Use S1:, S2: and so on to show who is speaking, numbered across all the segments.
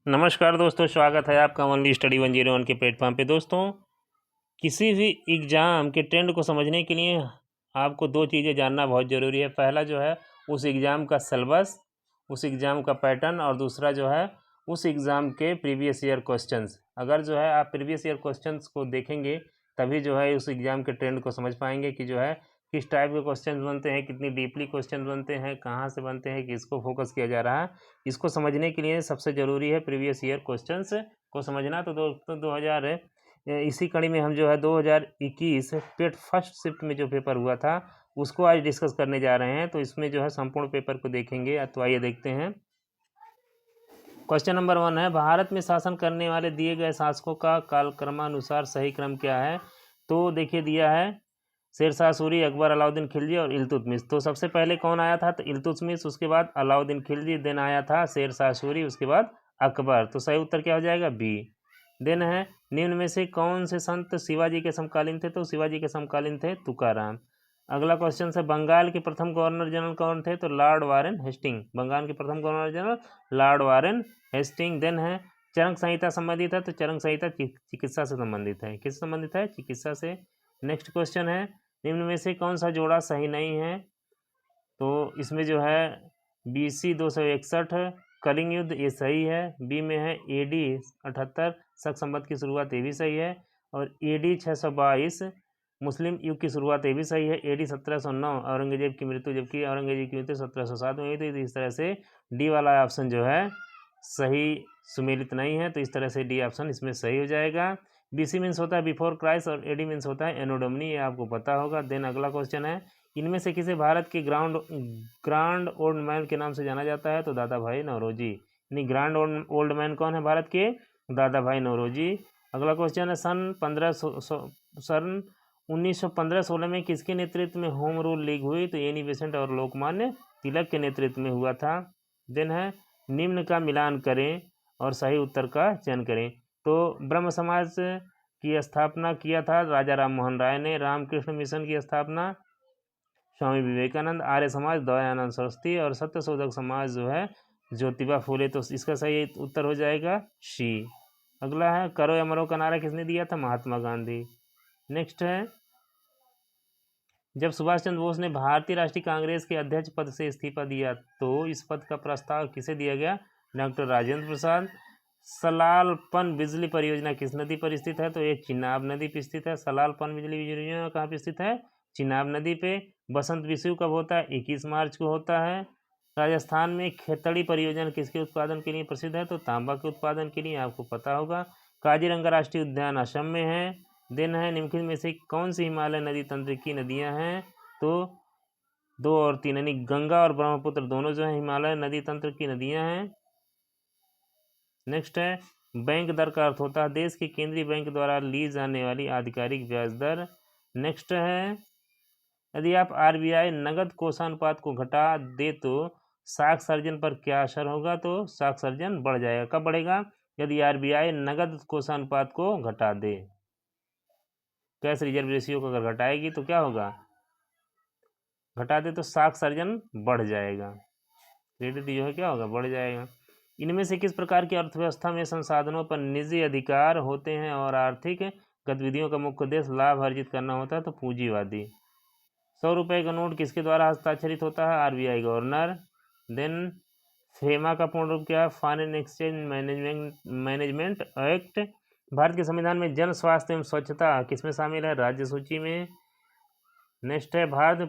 S1: नमस्कार दोस्तों, स्वागत है आपका ओनली स्टडी 101 के प्लेटफॉर्म पे। दोस्तों, किसी भी एग्ज़ाम के ट्रेंड को समझने के लिए आपको दो चीज़ें जानना बहुत ज़रूरी है। पहला जो है उस एग्ज़ाम का सिलेबस, उस एग्ज़ाम का पैटर्न, और दूसरा जो है उस एग्ज़ाम के प्रीवियस ईयर क्वेश्चंस। अगर जो है आप प्रीवियस ईयर क्वेश्चंस को देखेंगे तभी जो है उस एग्ज़ाम के ट्रेंड को समझ पाएंगे कि जो है किस टाइप के क्वेश्चन बनते हैं, कितनी डीपली क्वेश्चन बनते हैं, कहाँ से बनते हैं, किसको फोकस किया जा रहा है। इसको समझने के लिए सबसे ज़रूरी है प्रीवियस ईयर क्वेश्चंस को समझना। तो दोस्तों 2000 इसी कड़ी में हम जो है 2021 पेट फर्स्ट शिफ्ट में जो पेपर हुआ था उसको आज डिस्कस करने जा रहे हैं। तो इसमें जो है संपूर्ण पेपर को देखेंगे। तो आइए देखते हैं। क्वेश्चन नंबर 1 है, भारत में शासन करने वाले दिए गए शासकों का कालक्रमानुसार सही क्रम क्या है। तो देखिए दिया है शेरशाह सूरी, अकबर, अलाउद्दीन खिलजी और इल्तुतमिश। तो सबसे पहले कौन आया था? तो इल्तुतमिश, उसके बाद अलाउद्दीन खिलजी, देन आया था शेरशाह सूरी, उसके बाद अकबर। तो सही उत्तर क्या हो जाएगा? बी। देन है, निम्न में से कौन से संत शिवाजी के समकालीन थे? तो शिवाजी के समकालीन थे तुकाराम। अगला क्वेश्चन है, बंगाल के प्रथम गवर्नर जनरल कौन थे? तो लॉर्ड वारेन हेस्टिंग। बंगाल के प्रथम governor general lord Warren Hasting. Then है, चरक संहिता संबंधित है। तो चरक संहिता चिकित्सा से संबंधित है। किससे संबंधित है? चिकित्सा से। नेक्स्ट क्वेश्चन है, निम्न में से कौन सा जोड़ा सही नहीं है? तो इसमें जो है BC 261 कलिंग युद्ध, ये सही है। बी में है AD 78 शक संवत की शुरुआत, ये भी सही है। और AD 622 मुस्लिम युग की शुरुआत, ये भी सही है। AD 1709 औरंगजेब की मृत्यु, जबकि औरंगजेब की मृत्यु 1707 में हुई थी। तो इस तरह से डी वाला ऑप्शन जो है सही सुमेलित नहीं है। तो इस तरह से डी ऑप्शन इसमें सही हो जाएगा। BC मीन्स होता है बिफोर क्राइस्ट और AD मीन्स होता है एनोडोमनी, ये आपको पता होगा। देन अगला क्वेश्चन है, इनमें से किसे भारत के ग्रांड ओल्ड मैन के नाम से जाना जाता है? तो दादा भाई नौरोजी। यानी ग्रांड ओल्ड मैन कौन है भारत के? दादा भाई नौरोजी। अगला क्वेश्चन है, सन 1915-16 में किसके नेतृत्व में होम रूल लीग हुई? तो एनी बेसेंट और लोकमान्य तिलक के नेतृत्व में हुआ था। देन है, निम्न का मिलान करें और सही उत्तर का चयन करें। तो ब्रह्म समाज की स्थापना किया था राजा राम मोहन राय ने। रामकृष्ण मिशन की स्थापना स्वामी विवेकानंद। आर्य समाज दयानंद सरस्वती। और सत्यशोधक समाज जो है ज्योतिबा फूले। तो इसका सही उत्तर हो जाएगा सी। अगला है, करो या मरो का नारा किसने दिया था? महात्मा गांधी। नेक्स्ट है, जब सुभाष चंद्र बोस ने भारतीय राष्ट्रीय कांग्रेस के अध्यक्ष पद से इस्तीफा दिया तो इस पद का प्रस्ताव किसे दिया गया? डॉक्टर राजेंद्र प्रसाद। सलालपन बिजली परियोजना किस नदी पर स्थित है? तो ये चिनाब नदी पर स्थित है। सलालपन बिजली परियोजना कहाँ पर स्थित है? चिनाब नदी पे। बसंत विषु कब होता है? 21 मार्च को होता है। राजस्थान में खेतड़ी परियोजना किसके उत्पादन के लिए प्रसिद्ध है? तो तांबा के उत्पादन के लिए, आपको पता होगा। काजीरंगा राष्ट्रीय उद्यान असम में है। दिन है, निम्नलिखित में से कौन सी हिमालय नदी तंत्र की नदियां हैं? तो 2 और 3 यानी गंगा और ब्रह्मपुत्र दोनों जो है हिमालय नदी तंत्र की नदियां हैं। नेक्स्ट है, बैंक दर का अर्थ होता है देश के केंद्रीय बैंक द्वारा ली जाने वाली आधिकारिक ब्याज दर। नेक्स्ट है, यदि आप RBI नगद कोषानुपात को घटा दे तो साख सर्जन पर क्या असर होगा? तो साख सर्जन बढ़ जाएगा। कब बढ़ेगा? यदि RBI नगद कोषानुपात को घटा दे। कैश रिजर्व रेशियो को अगर घटाएगी तो क्या होगा? घटा दे तो साख सर्जन बढ़ जाएगा। क्रेडिट जो है क्या होगा? बढ़ जाएगा। इनमें से किस प्रकार की अर्थव्यवस्था में संसाधनों पर निजी अधिकार होते हैं और आर्थिक गतिविधियों का मुख्य उद्देश्य लाभ अर्जित करना होता है? तो पूंजीवादी। 100 रुपये का नोट किसके द्वारा हस्ताक्षरित होता है? RBI governor. देन फेमा का पूर्ण रूप क्या है? Foreign exchange management act. Bharat के संविधान में जन स्वास्थ्य एवं स्वच्छता किसमें शामिल है? राज्य सूची में। नेक्स्ट है, भारत में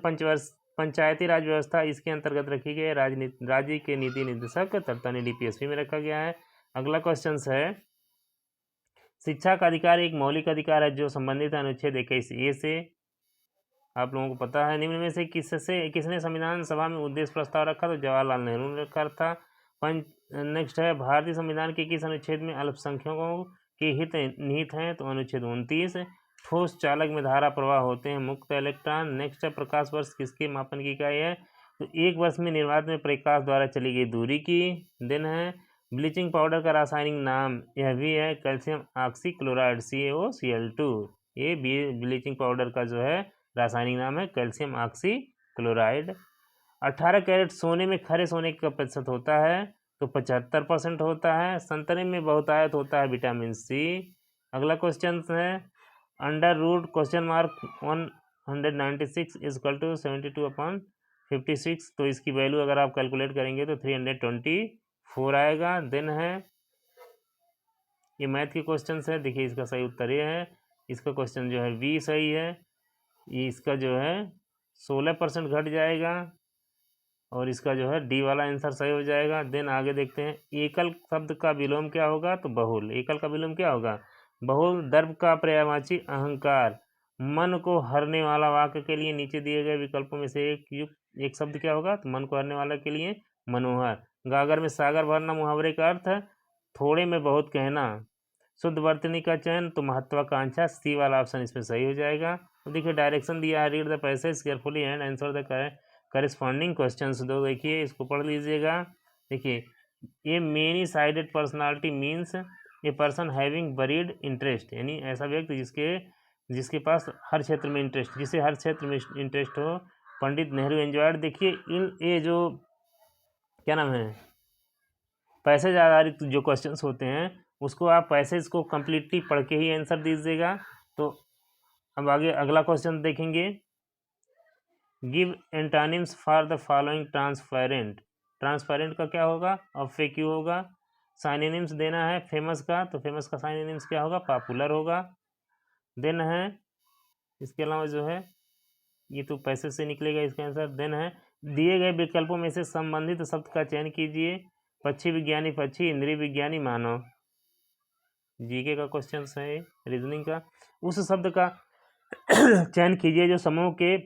S1: पंचायती राज व्यवस्था इसके अंतर्गत रखी गई है। राज्य के नीति निदेशक तर्तानी DPSP में रखा गया है। अगला क्वेश्चन है, शिक्षा का अधिकार एक मौलिक अधिकार है जो संबंधित है अनुच्छेद 21A से। आप लोगों को पता है। निम्न में से किसने संविधान सभा में उद्देश्य प्रस्ताव रखा? तो जवाहरलाल नेहरू ने रखा था। नेक्स्ट है, भारतीय संविधान के किस अनुच्छेद में अल्पसंख्यकों के हित निहित हैं? तो अनुच्छेद 29। ठोस चालक में धारा प्रवाह होते हैं मुक्त इलेक्ट्रॉन। नेक्स्ट है, प्रकाश वर्ष किसके मापन की इकाई है? तो 1 वर्ष में निर्वात में प्रकाश द्वारा चली गई दूरी की। दिन है, ब्लीचिंग पाउडर का रासायनिक नाम यह भी है कैल्शियम ऑक्सीक्लोराइड CaOCl2। ये ब्लीचिंग पाउडर का जो है रासायनिक नाम है कैल्शियम ऑक्सीक्लोराइड। 18 कैरेट सोने में खरे सोने का प्रतिशत होता है? तो 75% होता है। संतरे में बहुतायत होता है विटामिन सी। अगला क्वेश्चन है under root question mark 196 equal to 72/56, तो इसकी वैल्यू अगर आप कैलकुलेट करेंगे तो 324 आएगा। देन है ये मैथ के क्वेश्चन है, देखिए इसका सही उत्तर ये है, इसका क्वेश्चन जो है बी सही है, ये इसका जो है 16% घट जाएगा और इसका जो है डी वाला आंसर सही हो जाएगा। देन आगे देखते हैं एकल शब्द का विलोम क्या होगा, तो बहुल। एकल का विलोम क्या होगा, बहुल। दर्भ का पर्यायवाची अहंकार। मन को हरने वाला वाक्य के लिए नीचे दिए गए विकल्पों में से एक शब्द क्या होगा, तो मन को हरने वाला के लिए मनोहर। गागर में सागर भरना मुहावरे का अर्थ है थोड़े में बहुत कहना। शुद्ध वर्तनी का चयन, तो महत्वाकांक्षा, सी वाला ऑप्शन इसमें सही हो जाएगा। तो देखिए डायरेक्शन दिया है, read the passage carefully and answer the corresponding question. दो देखिए इसको पढ़ लीजिएगा। देखिए ये many sided personality means a person having buried interest, यानी ऐसा व्यक्ति जिसके पास हर क्षेत्र में इंटरेस्ट, जिसे हर क्षेत्र में इंटरेस्ट हो। पंडित नेहरू एंजॉयड। देखिए इन ये जो क्या नाम है पैसेज आधारित जो क्वेश्चंस होते हैं उसको आप पैसेज को कंप्लीटली पढ़ के ही आंसर दीजिएगा। तो अब आगे अगला क्वेश्चन देखेंगे। Give antonyms for the following transparent. Transparent का क्या होगा, ऑब्फेक्यू होगा। साइनिम्स देना है फेमस का, तो फेमस का साइनिम्स क्या होगा, पॉपुलर होगा। देन है इसके अलावा जो है ये तो पैसे से निकलेगा इसका आंसर। देन है दिए गए विकल्पों में से संबंधित शब्द का चयन कीजिए। पक्षी विज्ञानी पक्षी, इंद्रिय विज्ञानी मानव। जीके का क्वेश्चन है रीजनिंग का। उस शब्द का चयन कीजिए जो समूह के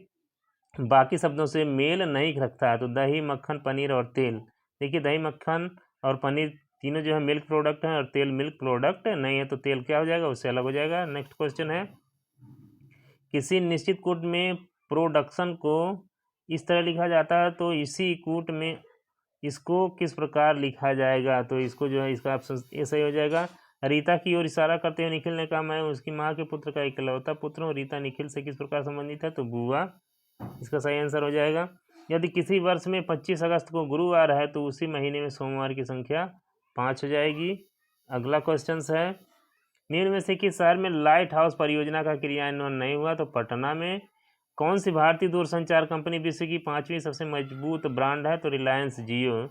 S1: बाकी शब्दों से मेल नहीं रखता है। तो दही, मक्खन, पनीर और तेल। देखिए दही, मक्खन और पनीर तीनों जो है मिल्क प्रोडक्ट हैं और तेल मिल्क प्रोडक्ट नहीं है, तो तेल क्या हो जाएगा, उससे अलग हो जाएगा। नेक्स्ट क्वेश्चन है किसी निश्चित कूट में प्रोडक्शन को इस तरह लिखा जाता है, तो इसी कूट में इसको किस प्रकार लिखा जाएगा, तो इसको जो है इसका ऑप्शन ये सही हो जाएगा। रीता की ओर इशारा करते हुए निखिल ने कहा मैं उसकी माँ के पुत्र का इकलौता पुत्र हूँ। रीता निखिल से किस प्रकार संबंधित है, तो बुआ, इसका सही आंसर हो जाएगा। यदि किसी वर्ष में 25 अगस्त को गुरुवार है तो उसी महीने में सोमवार की संख्या 5 हो जाएगी। अगला क्वेश्चन है निम्न में से किस शहर में लाइट हाउस परियोजना का क्रियान्वयन नहीं हुआ, तो पटना में। कौन सी भारतीय दूरसंचार कंपनी विश्व की 5वीं सबसे मजबूत ब्रांड है, तो रिलायंस जियो।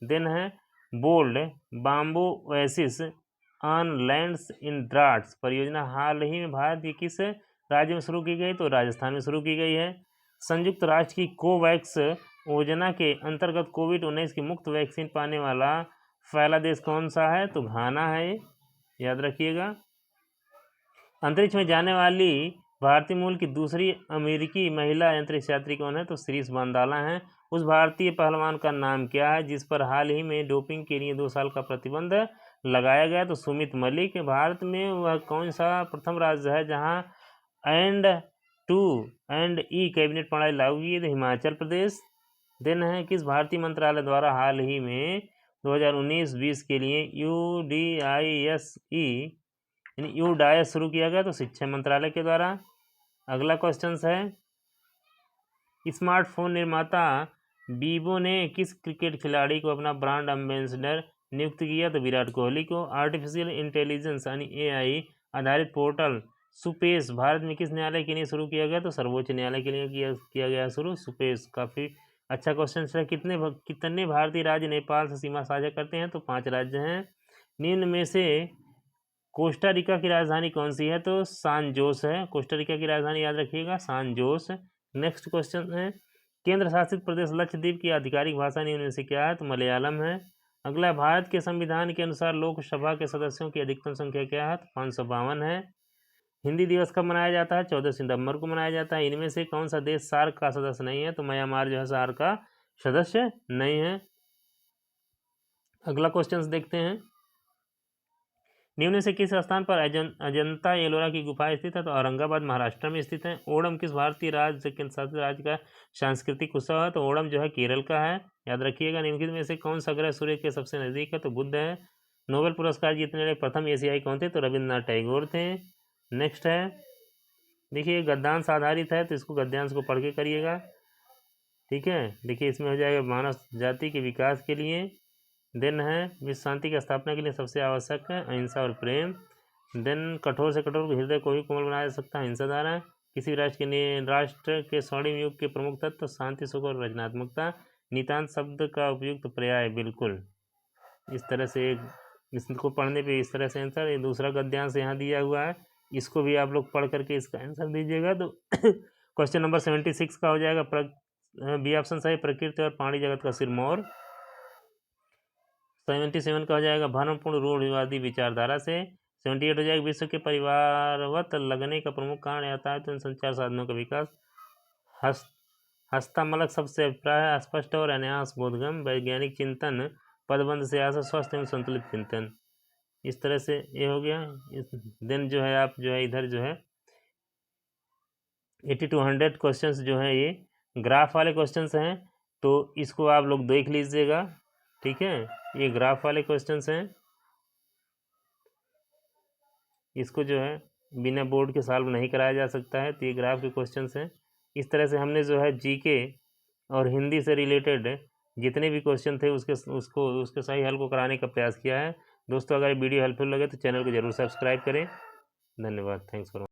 S1: देन है bold bamboo oasis on lands in droughts परियोजना हाल ही में भारत के किस राज्य में शुरू की गई, तो राजस्थान में शुरू की गई है। संयुक्त राष्ट्र की कोवैक्स योजना के अंतर्गत कोविड-19 की मुफ्त वैक्सीन पाने वाला पहला देश कौन सा है, तो घाना है, याद रखिएगा। अंतरिक्ष में जाने वाली भारतीय मूल की दूसरी अमेरिकी महिला अंतरिक्ष यात्री कौन है, तो श्रीश बांदाला हैं। उस भारतीय पहलवान का नाम क्या है जिस पर हाल ही में डोपिंग के लिए 2 साल का प्रतिबंध लगाया गया, तो सुमित मलिक। भारत में वह कौन सा प्रथम राज्य है जहां एंड कैबिनेट प्रणाली लागू की, तो हिमाचल प्रदेश। देन है किस भारतीय मंत्रालय द्वारा हाल ही में 2019-20 के लिए यूडाइस शुरू किया गया, तो शिक्षा मंत्रालय के द्वारा। अगला क्वेश्चन है स्मार्टफोन निर्माता वीवो ने किस क्रिकेट खिलाड़ी को अपना ब्रांड एम्बेसडर नियुक्त किया, तो विराट कोहली को। आर्टिफिशियल इंटेलिजेंस यानी एआई आधारित पोर्टल सुपेश भारत में किस न्यायालय के लिए शुरू किया गया, तो सर्वोच्च न्यायालय के लिए किया गया शुरू सुपेश। काफ़ी अच्छा क्वेश्चन है। कितने भारतीय राज्य नेपाल से सीमा साझा करते हैं, तो 5 राज्य हैं। निम्न में से कोस्टा रिका की राजधानी कौन सी है, तो सान जोस है। कोस्टा रिका की राजधानी याद रखिएगा सान जोस। नेक्स्ट क्वेश्चन है केंद्र शासित प्रदेश लक्षद्वीप की आधिकारिक भाषा निम्न में से क्या है, तो मलयालम है। अगला भारत के संविधान के अनुसार लोकसभा के सदस्यों की अधिकतम संख्या क्या है, तो 552 है। हिंदी दिवस कब मनाया जाता है, 14 सितंबर को मनाया जाता है। इनमें से कौन सा देश सार्क का सदस्य नहीं है, तो म्यांमार जो है सार्क का सदस्य नहीं है। अगला क्वेश्चन देखते हैं निम्न से किस स्थान पर अजंता एलोरा की गुफा स्थित है, तो औरंगाबाद महाराष्ट्र में स्थित है। ओणम किस भारतीय राज्य केंद्र शासित राज्य का सांस्कृतिक उत्सव है, तो ओणम जो है केरल का है, याद रखिएगा। निम्नलिखित में से कौन सा ग्रह सूर्य के सबसे नजदीक है, तो बुध है। नोबेल पुरस्कार जीतने वाले प्रथम एशियाई कौन थे, तो रविन्द्रनाथ टैगोर थे। नेक्स्ट है देखिए गद्यांश आधारित है, तो इसको गद्यांश को पढ़ के करिएगा, ठीक है। देखिए इसमें हो जाएगा मानव जाति के विकास के लिए देन है विश्व शांति की स्थापना के लिए सबसे आवश्यक है अहिंसा और प्रेम। देन कठोर से कठोर हृदय को भी कोमल बनाया जा सकता है अहिंसा द्वारा। किसी राष्ट्र के स्वर्णिम युग के प्रमुख तत्व शांति, सुख और रचनात्मकता। नितांत शब्द का उपयुक्त पर्याय बिल्कुल। इस तरह से इसको पढ़ने पे इस तरह से आंसर। ये दूसरा गद्यांश यहाँ दिया हुआ है, इसको भी आप लोग पढ़ करके इसका आंसर दीजिएगा। तो क्वेश्चन नंबर 76 का हो जाएगा बी ऑप्शन सही, प्रकृति और प्राणी जगत का सिरमौर। 77 का हो जाएगा भ्रमपूर्ण रूढ़िवादी विचारधारा से। 78 हो जाएगा विश्व के परिवारवत लगने का प्रमुख कारण यातायात एवं संचार साधनों का विकास। हस्तमलक सबसे अभिप्राय स्पष्ट और अनायास बोधगम। वैज्ञानिक चिंतन पदबंध से आशा स्वस्थ एवं संतुलित चिंतन। इस तरह से ये हो गया। देन जो है आप जो है इधर जो है 80 to 100 क्वेश्चंस जो है ये ग्राफ वाले क्वेश्चंस हैं, तो इसको आप लोग देख लीजिएगा, ठीक है। ये ग्राफ वाले क्वेश्चंस हैं, इसको जो है बिना बोर्ड के सॉल्व नहीं कराया जा सकता है, तो ये ग्राफ के क्वेश्चंस हैं। इस तरह से हमने जो है जीके और हिंदी से रिलेटेड जितने भी क्वेश्चन थे उसके सही हल को कराने का प्रयास किया है। दोस्तों अगर वीडियो हेल्पफुल लगे तो चैनल को जरूर सब्सक्राइब करें। धन्यवाद। Thanks for